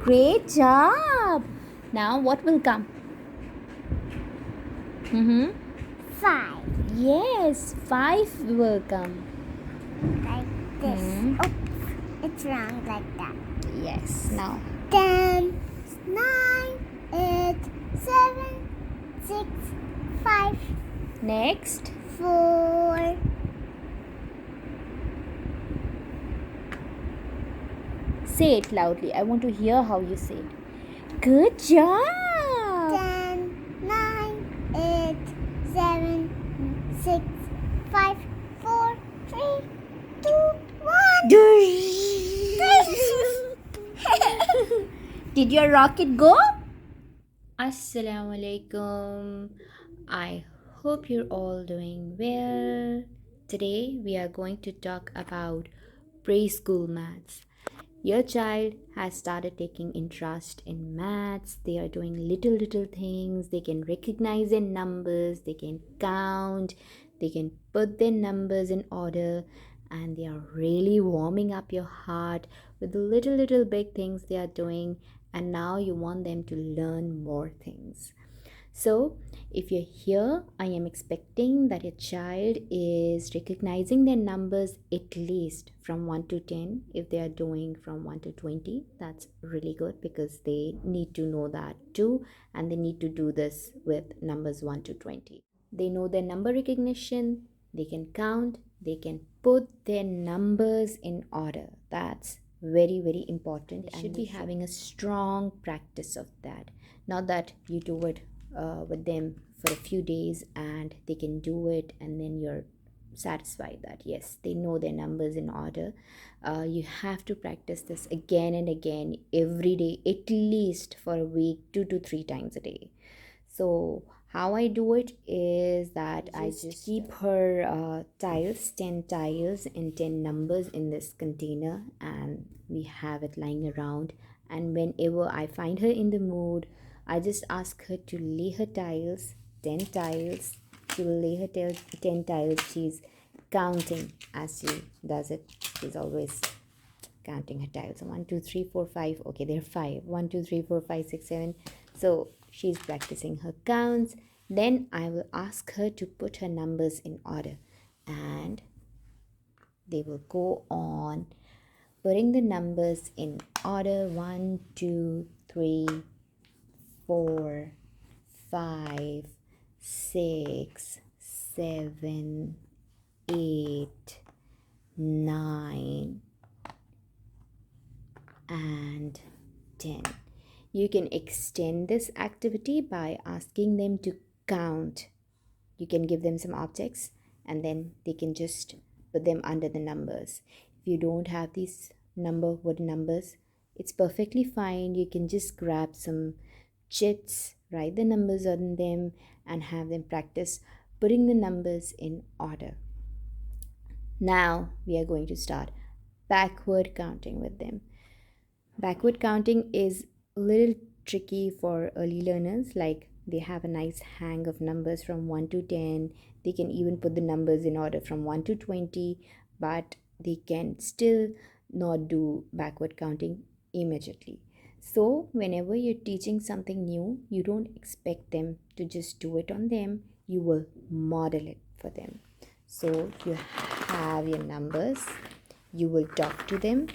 Great job. Now what will come? Mm-hmm. 5. Yes, 5 will come. Like this. Hmm. Oops. It's round like that. Yes, now. 10, 9, 8, 7, 6, 5, Next. 4. Say it loudly. I want to hear how you say it. Good job. 10, 9, 8, 7, 6, 5, 4, 3, 2, 1. Did your rocket go? Assalamu alaikum. I hope you're all doing well. Today we are going to talk about preschool maths. Your child has started taking interest in maths. They are doing little things. They can recognize their numbers, they can count, they can put their numbers in order, and they are really warming up your heart with the little big things they are doing. And now you want them to learn more things. So, if you're here, I am expecting that your child is recognizing their numbers at least from 1 to 10. If they are doing from 1 to 20, that's really good because they need to know that too, and they need to do this with numbers 1 to 20. They know their number recognition, they can count, they can put their numbers in order. That's very important. They should be having a strong practice of that. Not that you do it with them for a few days and they can do it and then you're satisfied that yes, they know their numbers in order. You have to practice this again and again every day, at least for a week, 2 to 3 times a day. So how I do it is that I just keep her tiles, 10 tiles and 10 numbers in this container, and we have it lying around. And whenever I find her in the mood, I just ask her to lay her tiles, 10 tiles. She will lay her 10 tiles. She's counting as she does it. She's always counting her tiles. 1 2 3 4 5. Okay, there are 5. 1 2 3 4 5 6 7. So she's practicing her counts. Then I will ask her to put her numbers in order, and they will go on putting the numbers in order. 1 2 3 4 5 6 7 8 9 and 10. You can extend this activity by asking them to count. You can give them some objects and then they can just put them under the numbers. If you don't have these wooden numbers, it's perfectly fine. You can just grab some chits, write the numbers on them, and have them practice putting the numbers in order. Now we are going to start backward counting with them. Backward counting is a little tricky for early learners, like they have a nice hang of numbers from 1 to 10. They can even put the numbers in order from 1 to 20, but they can still not do backward counting immediately. So, whenever you're teaching something new, you don't expect them to just do it on them, you will model it for them. So, you have your numbers, you will talk to them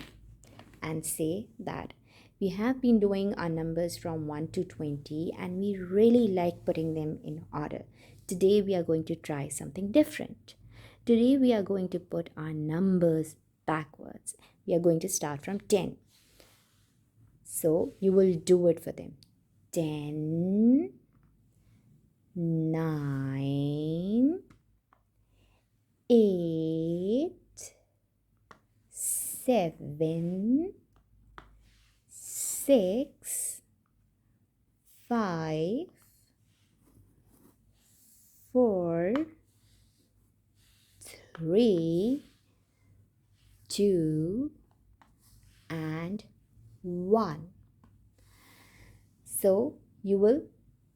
and say that we have been doing our numbers from 1 to 20 and we really like putting them in order. Today we are going to try something different. Today we are going to put our numbers backwards. We are going to start from 10. So you will do it for them. 10, 9, 8, 7, 6, 5, 4, 3, 2, and 1. So you will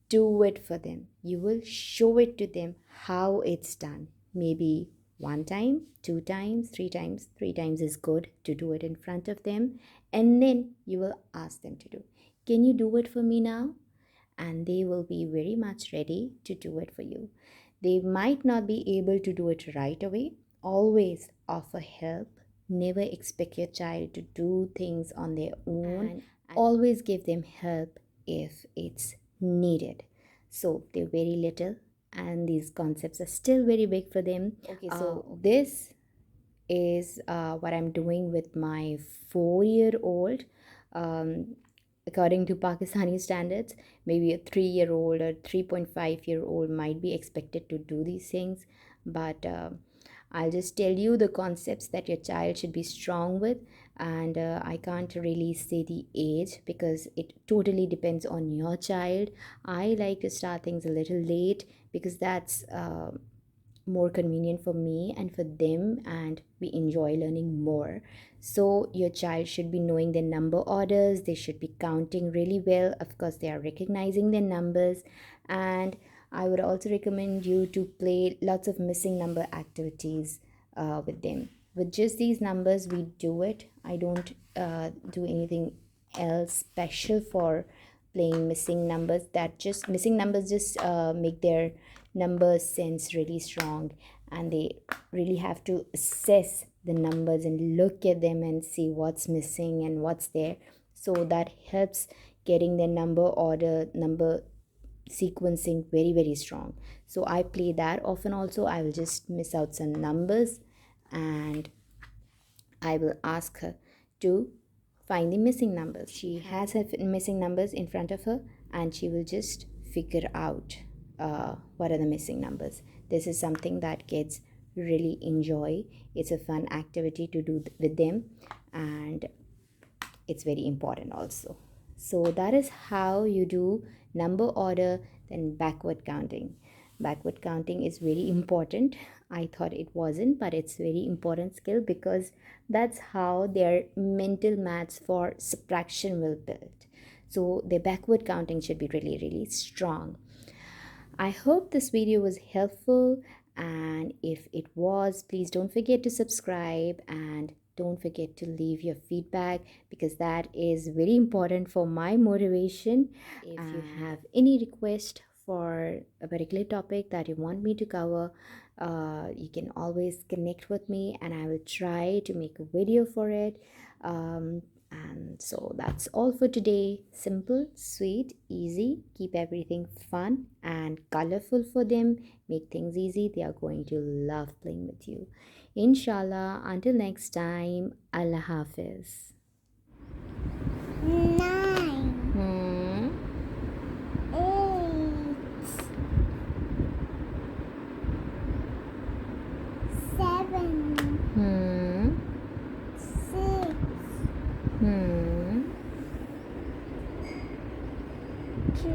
do it for them. You will show it to them how it's done. Maybe 1 time, 2 times, 3 times. 3 times is good to do it in front of them, and then you will ask them to do. Can you do it for me now? And they will be very much ready to do it for you. They might not be able to do it right away. Always offer help. Never expect your child to do things on their own, and always give them help if it's needed. So they're very little and these concepts are still very big for them. Okay, so this is what I'm doing with my 4-year-old. According to Pakistani standards, maybe a 3-year-old or 3.5-year-old might be expected to do these things, but I'll just tell you the concepts that your child should be strong with, and I can't really say the age because it totally depends on your child. I like to start things a little late because that's more convenient for me and for them, and we enjoy learning more. So your child should be knowing their number orders, they should be counting really well, of course they are recognizing their numbers, and I would also recommend you to play lots of missing number activities with them. With just these numbers we do it. I don't do anything else special for playing missing numbers. That just missing numbers just make their number sense really strong, and they really have to assess the numbers and look at them and see what's missing and what's there. So that helps getting their number order, number sequencing very strong. So I play that often. Also I will just miss out some numbers and I will ask her to find the missing numbers. She has her missing numbers in front of her and she will just figure out what are the missing numbers. This is something that kids really enjoy. It's a fun activity to do with them, and it's very important also. So that is how you do number order. Then backward counting. Backward counting is very important. I thought it wasn't, but it's very important skill because that's how their mental maths for subtraction will build. So their backward counting should be really strong. I hope this video was helpful, and if it was, please don't forget to subscribe and don't forget to leave your feedback because that is very important for my motivation. If you have any request for a particular topic that you want me to cover, you can always connect with me and I will try to make a video for it. And so that's all for today. Simple, sweet, easy. Keep everything fun and colorful for them. Make things easy. They are going to love playing with you. Inshallah. Until next time. Allah Hafiz. 9, 8, 7, 6, 3.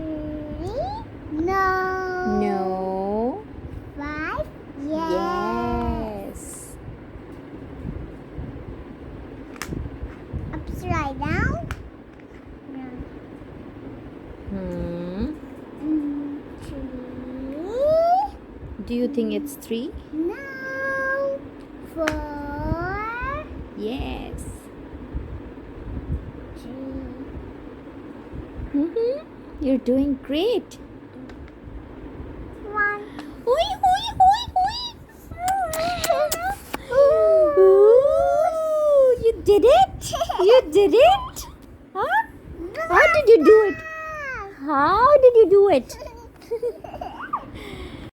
No. No. 5. Yes. Upside down. No. 3. Do you think it's 3? No. 4. Yes. 3. You're doing great. 1. Oi, oi, oi, oi. Ooh, you did it? You did it? Huh? How did you do it? How did you do it?